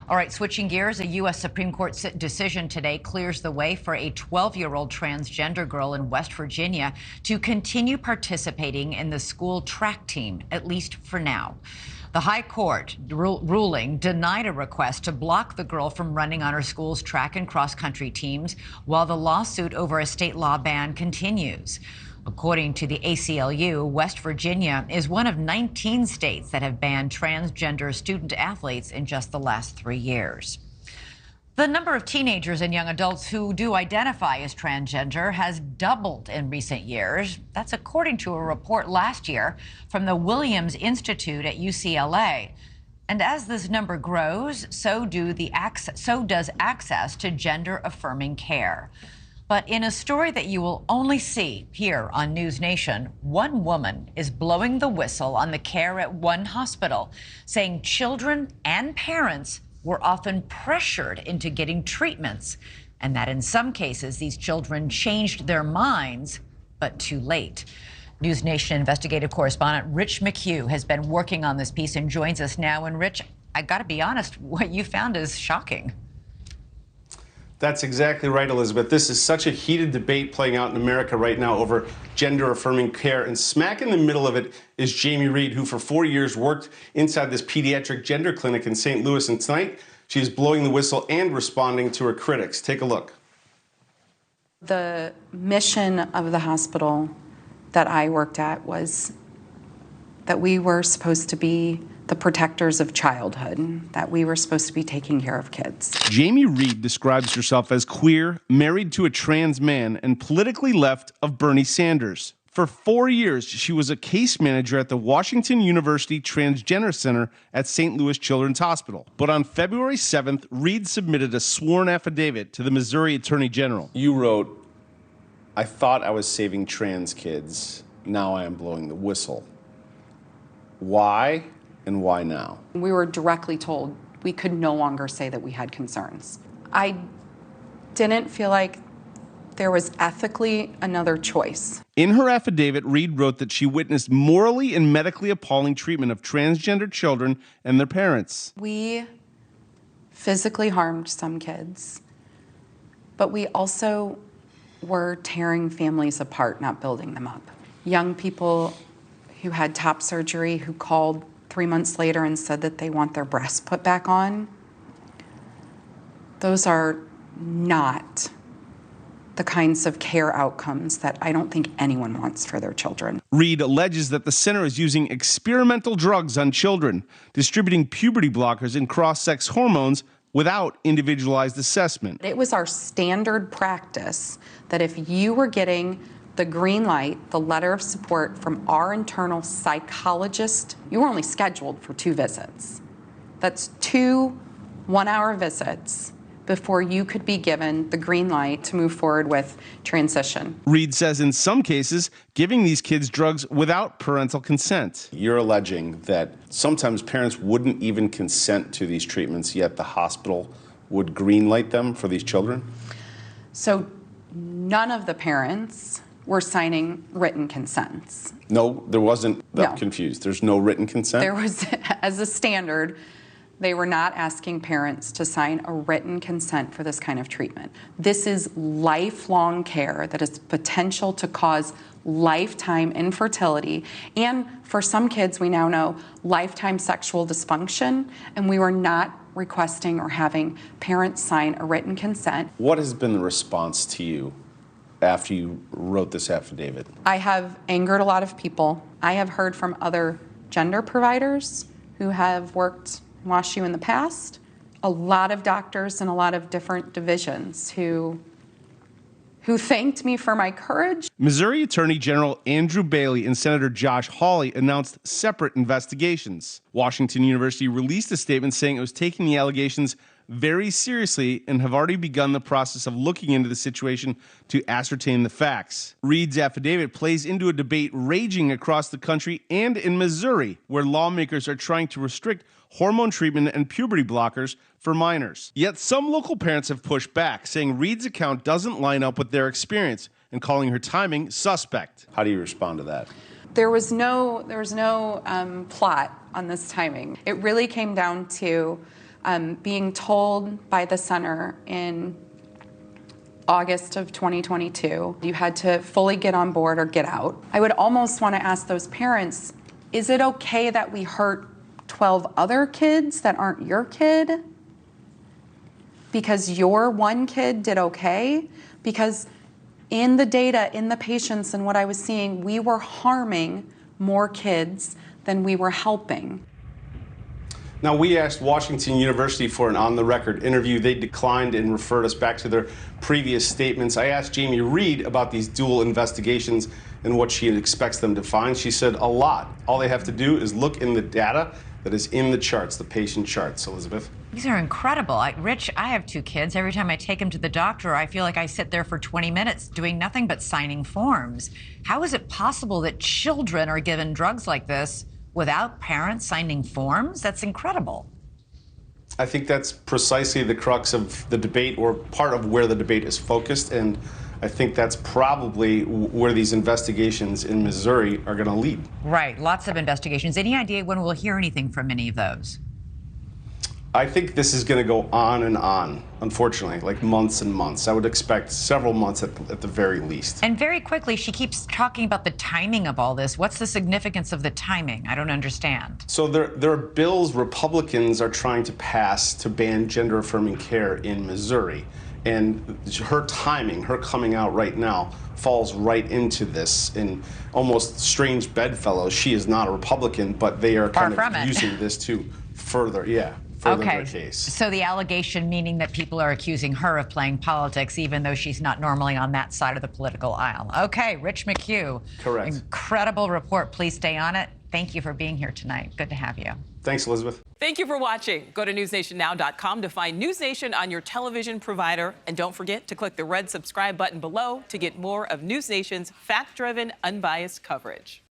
All right, switching gears, a U.S. Supreme Court decision today clears the way for a 12-year-old transgender girl in West Virginia to continue participating in the school track team, at least for now. The High Court ruling denied a request to block the girl from running on her school's track and cross-country teams while the lawsuit over a state law ban continues. According to the ACLU, West Virginia is one of 19 states that have banned transgender student athletes in just the last 3 years. The number of teenagers and young adults who do identify as transgender has doubled in recent years. That's according to a report last year from the Williams Institute at UCLA. And as this number grows, so does access to gender-affirming care. But in a story that you will only see here on NewsNation, one woman is blowing the whistle on the care at one hospital, saying children and parents were often pressured into getting treatments, and that in some cases these children changed their minds, but too late. NewsNation investigative correspondent Rich McHugh has been working on this piece and joins us now. And Rich, I gotta be honest, what you found is shocking. That's exactly right, Elizabeth. This is such a heated debate playing out in America right now over gender-affirming care. And smack in the middle of it is Jamie Reed, who for 4 years worked inside this pediatric gender clinic in St. Louis. And tonight, she is blowing the whistle and responding to her critics. Take a look. The mission of the hospital that I worked at was that we were supposed to be the protectors of childhood, that we were supposed to be taking care of kids. Jamie Reed describes herself as queer, married to a trans man, and politically left of Bernie Sanders. For 4 years, she was a case manager at the Washington University Transgender Center at St. Louis Children's Hospital. But on February 7th, Reed submitted a sworn affidavit to the Missouri Attorney General. You wrote, "I thought I was saving trans kids. Now I am blowing the whistle." Why? And why now? We were directly told we could no longer say that we had concerns. I didn't feel like there was ethically another choice. In her affidavit, Reed wrote that she witnessed morally and medically appalling treatment of transgender children and their parents. We physically harmed some kids, but we also were tearing families apart, not building them up. Young people who had top surgery who called 3 months later and said that they want their breasts put back on. Those are not the kinds of care outcomes that I don't think anyone wants for their children. Reed alleges that the center is using experimental drugs on children, distributing puberty blockers and cross-sex hormones without individualized assessment. It was our standard practice that if you were getting the green light, the letter of support from our internal psychologist, you were only scheduled for 2 visits. That's 2 one-hour visits before you could be given the green light to move forward with transition. Reed says in some cases, giving these kids drugs without parental consent. You're alleging that sometimes parents wouldn't even consent to these treatments, yet the hospital would green light them for these children? So none of the parents were signing written consents. No, there wasn't. I'm No. confused. There's no written consent? There was, as a standard, they were not asking parents to sign a written consent for this kind of treatment. This is lifelong care that has potential to cause lifetime infertility, and for some kids, we now know, lifetime sexual dysfunction, and we were not requesting or having parents sign a written consent. What has been the response to you after you wrote this affidavit? I have angered a lot of people. I have heard from other gender providers who have worked in WashU in the past, a lot of doctors in a lot of different divisions who thanked me for my courage. Missouri Attorney General Andrew Bailey and Senator Josh Hawley announced separate investigations. Washington University released a statement saying it was taking the allegations very seriously and have already begun the process of looking into the situation to ascertain the facts. Reed's affidavit plays into a debate raging across the country and in Missouri, where lawmakers are trying to restrict hormone treatment and puberty blockers for minors. Yet some local parents have pushed back, saying Reed's account doesn't line up with their experience and calling her timing suspect. How do you respond to that? There was no plot on this timing. It really came down to being told by the center in August of 2022, you had to fully get on board or get out. I would almost want to ask those parents, is it okay that we hurt 12 other kids that aren't your kid? Because your one kid did okay? Because in the data, in the patients and what I was seeing, we were harming more kids than we were helping. Now, we asked Washington University for an on-the-record interview. They declined and referred us back to their previous statements. I asked Jamie Reed about these dual investigations and what she expects them to find. She said a lot. All they have to do is look in the data that is in the charts, the patient charts, Elizabeth. These are incredible. Rich, I have 2 kids. Every time I take them to the doctor, I feel like I sit there for 20 minutes doing nothing but signing forms. How is it possible that children are given drugs like this without parents signing forms? That's incredible. I think that's precisely the crux of the debate, or part of where the debate is focused, and I think that's probably where these investigations in Missouri are going to lead. Right, lots of investigations. Any idea when we'll hear anything from any of those? I think this is going to go on, unfortunately, like months and months. I would expect several months at the very least. And very quickly, she keeps talking about the timing of all this. What's the significance of the timing? I don't understand. So there are bills Republicans are trying to pass to ban gender-affirming care in Missouri. And her timing, her coming out right now, falls right into this in almost strange bedfellows. She is not a Republican, but they are kind of using this to further their case. So the allegation meaning that people are accusing her of playing politics, even though she's not normally on that side of the political aisle. Okay, Rich McHugh. Correct. Incredible report. Please stay on it. Thank you for being here tonight. Good to have you. Thanks, Elizabeth. Thank you for watching. Go to newsnationnow.com to find NewsNation on your television provider. And don't forget to click the red subscribe button below to get more of NewsNation's fact-driven, unbiased coverage.